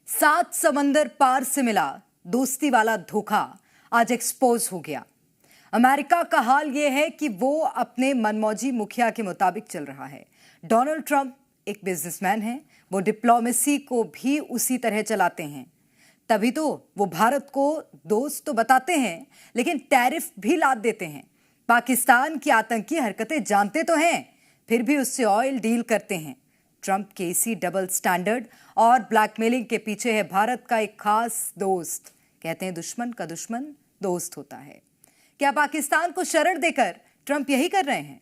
सात समंदर पार से मिला दोस्ती वाला धोखा आज एक्सपोज हो गया। अमेरिका का हाल यह है कि वो अपने मनमौजी मुखिया के मुताबिक चल रहा है। डोनाल्ड ट्रंप एक बिजनेसमैन है, वो डिप्लोमेसी को भी उसी तरह चलाते हैं। तभी तो वो भारत को दोस्त तो बताते हैं, लेकिन टैरिफ भी लाद देते हैं। पाकिस्तान की आतंकी हरकतें जानते तो हैं, फिर भी उससे ऑयल डील करते हैं। ट्रंप के इसी डबल स्टैंडर्ड और ब्लैकमेलिंग के पीछे है भारत का एक खास दोस्त। कहते हैं दुश्मन का दुश्मन दोस्त होता है। क्या पाकिस्तान को शरण देकर ट्रंप यही कर रहे हैं?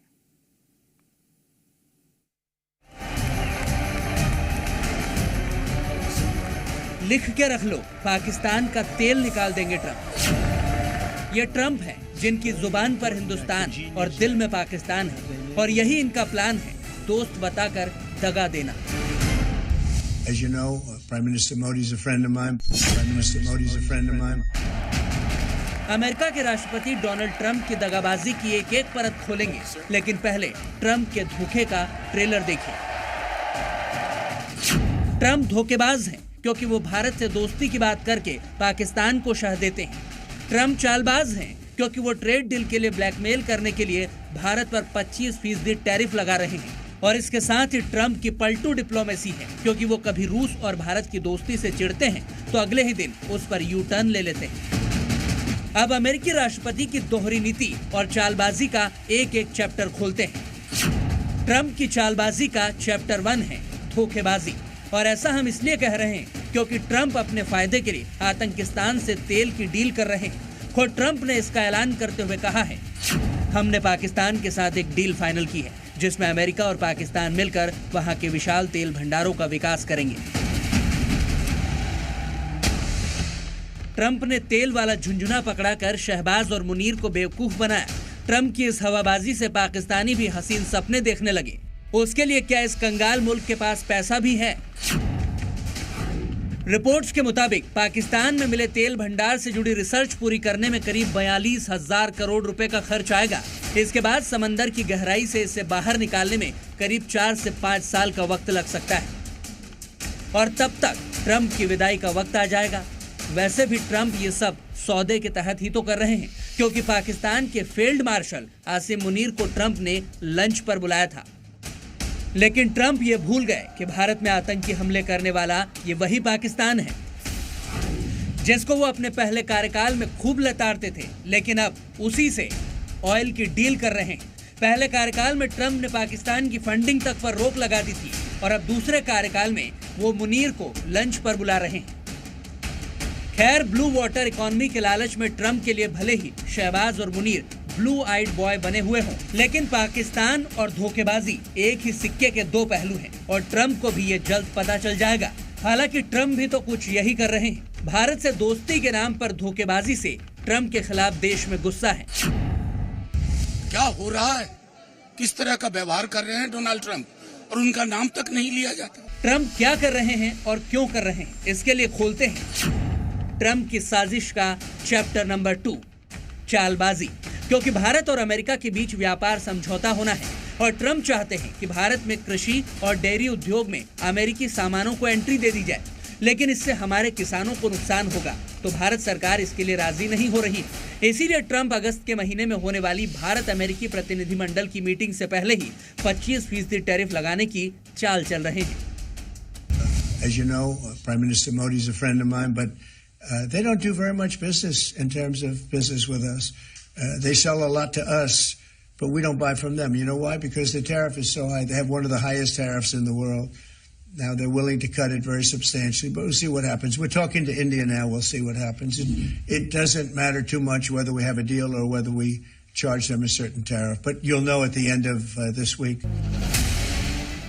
लिख के रख लो, पाकिस्तान का तेल निकाल देंगे ट्रंप। ये ट्रंप है जिनकी जुबान पर हिंदुस्तान और दिल में पाकिस्तान है, और यही इनका प्लान है, दोस्त बताकर दगा देना। As you know, Prime Minister Modi is a friend of mine. Prime Minister Modi is a friend of mine. America के राष्ट्रपति डोनाल्ड ट्रंप की दगाबाजी की एक एक परत खोलेंगे, लेकिन पहले ट्रंप के धोखे का ट्रेलर देखिए। ट्रंप धोखेबाज हैं क्योंकि वो भारत से दोस्ती की बात करके पाकिस्तान को शह देते हैं। ट्रंप चालबाज हैं क्योंकि वो ट्रेड डील के लिए ब्लैकमेल करने के लिए भारत पर 25% टैरिफ लगा रहे हैं। और इसके साथ ही ट्रंप की पलटू डिप्लोमेसी है, क्योंकि वो कभी रूस और भारत की दोस्ती से चिढ़ते हैं तो अगले ही दिन उस पर यू टर्न ले लेते हैं। अब अमेरिकी राष्ट्रपति की दोहरी नीति और चालबाजी का एक एक चैप्टर खोलते हैं। ट्रंप की चालबाजी का चैप्टर 1 है धोखेबाजी, और ऐसा हम इसलिए कह रहे हैं क्योंकि ट्रंप अपने फायदे के लिए आतंकिस्तान से तेल की डील कर रहे हैं। खुद ट्रंप ने इसका ऐलान करते हुए कहा है, हमने पाकिस्तान के साथ एक डील फाइनल की है जिसमें अमेरिका और पाकिस्तान मिलकर वहां के विशाल तेल भंडारों का विकास करेंगे। ट्रंप ने तेल वाला झुंझुना पकड़ाकर शहबाज और मुनीर को बेवकूफ बनाया। ट्रंप की इस हवाबाजी से पाकिस्तानी भी हसीन सपने देखने लगे। उसके लिए क्या इस कंगाल मुल्क के पास पैसा भी है? रिपोर्ट्स के मुताबिक पाकिस्तान में मिले तेल भंडार से जुड़ी रिसर्च पूरी करने में करीब 42,000 करोड़ रुपए का खर्च आएगा। इसके बाद समंदर की गहराई से इसे बाहर निकालने में करीब 4 से 5 साल का वक्त लग सकता है, और तब तक ट्रंप की विदाई का वक्त आ जाएगा। वैसे भी ट्रंप ये सब सौदे के तहत ही तो कर रहे हैं, क्योंकि पाकिस्तान के फील्ड मार्शल आसिम मुनीर को ट्रंप ने लंच पर बुलाया था। लेकिन ट्रंप ये भूल गए कि भारत में आतंकी हमले करने वाला ये वही पाकिस्तान है जिसको वो अपने पहले कार्यकाल में खूब लताड़ते थे, लेकिन अब उसी से ऑयल की डील कर रहे हैं। पहले कार्यकाल में ट्रंप ने पाकिस्तान की फंडिंग तक पर रोक लगा दी थी, और अब दूसरे कार्यकाल में वो मुनीर को लंच पर बुला रहे हैं। खैर, ब्लू वाटर इकोनॉमी के लालच में ट्रंप के लिए भले ही शहबाज और मुनीर ब्लू आइड बॉय बने हुए हों, लेकिन पाकिस्तान और धोखेबाजी एक ही सिक्के के दो पहलू हैं, और ट्रंप को भी ये जल्द पता चल जाएगा। हालांकि ट्रंप भी तो कुछ यही कर रहे हैं। भारत से दोस्ती के नाम पर धोखेबाजी से ट्रंप के खिलाफ देश में गुस्सा है। क्या हो रहा है? किस तरह का व्यवहार कर रहे हैं डोनाल्ड ट्रंप, और उनका नाम तक नहीं लिया जाता। ट्रंप क्या कर रहे हैं और क्यों कर रहे हैं, इसके लिए खोलते हैं ट्रंप की साजिश का चैप्टर नंबर 2, चालबाजी। क्योंकि भारत और अमेरिका के बीच व्यापार समझौता होना है, और ट्रंप चाहते हैं कि भारत में कृषि और डेयरी उद्योग में अमेरिकी सामानों को एंट्री दे दी जाए, लेकिन इससे हमारे किसानों को नुकसान होगा, तो भारत सरकार इसके लिए राजी नहीं हो रही। इसीलिए ट्रंप अगस्त के महीने में होने वाली भारत अमेरिकी प्रतिनिधिमंडल की मीटिंग से पहले ही 25% टैरिफ लगाने की चाल चल रहे हैं। As you know, Prime Minister Modi is a friend of mine, but they don't do very much business in terms of business with us. They sell a lot to us, but we don't buy from them. You know why? Because the tariff is so high. They have one of the highest tariffs in the world. Now they're willing to cut it very substantially, but we'll see what happens. We're talking to India now. We'll see what happens. It doesn't matter too much whether we have a deal or whether we charge them a certain tariff, but you'll know at the end of this week.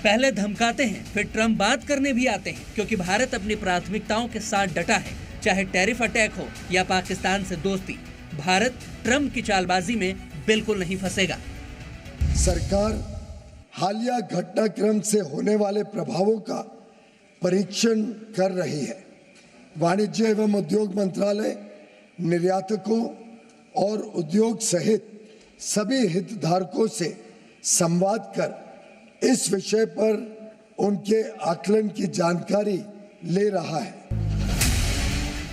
पहले धमकाते हैं, फिर Trump बात करने भी आते हैं, क्योंकि भारत अपनी प्राथमिकताओं के साथ डटा है, चाहे टैरिफ अटैक हो या पाकिस्तान से दोस्ती। भारत ट्रंप की चालबाजी में बिल्कुल नहीं फंसेगा। सरकार हालिया घटनाक्रम से होने वाले प्रभावों का परीक्षण कर रही है। वाणिज्य एवं उद्योग मंत्रालय निर्यातकों और उद्योग सहित सभी हितधारकों से संवाद कर इस विषय पर उनके आकलन की जानकारी ले रहा है।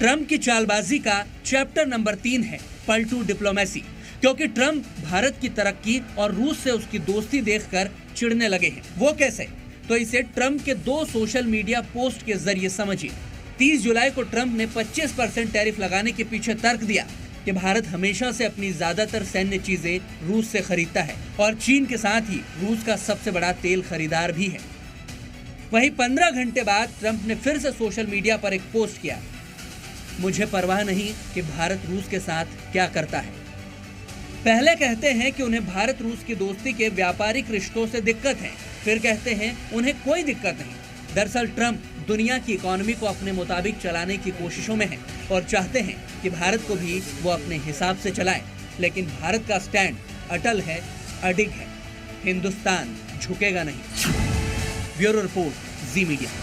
ट्रंप की चालबाजी का चैप्टर नंबर 3 है पलटू डिप्लोमेसी, क्योंकि ट्रंप भारत की तरक्की और रूस से उसकी दोस्ती देखकर चिढ़ने लगे हैं। वो कैसे? तो इसे ट्रंप के 2 सोशल मीडिया पोस्ट के जरिए समझिए। 30 जुलाई को ट्रंप ने 25% टैरिफ लगाने के पीछे तर्क दिया कि भारत हमेशा से अपनी ज्यादातर सैन्य चीजें रूस से खरीदता है और चीन के साथ ही रूस का सबसे बड़ा तेल खरीदार भी है। वहीं 15 घंटे बाद ट्रंप ने फिर से सोशल मीडिया पर एक पोस्ट किया, मुझे परवाह नहीं कि भारत रूस के साथ क्या करता है। पहले कहते हैं कि उन्हें भारत रूस की दोस्ती के व्यापारिक रिश्तों से दिक्कत है, फिर कहते हैं उन्हें कोई दिक्कत नहीं। दरअसल ट्रंप दुनिया की इकोनॉमी को अपने मुताबिक चलाने की कोशिशों में हैं और चाहते हैं कि भारत को भी वो अपने हिसाब से चलाएं, लेकिन भारत का स्टैंड अटल है, अडिग है, हिंदुस्तान झुकेगा नहीं। ब्यूरो रिपोर्ट, जी मीडिया।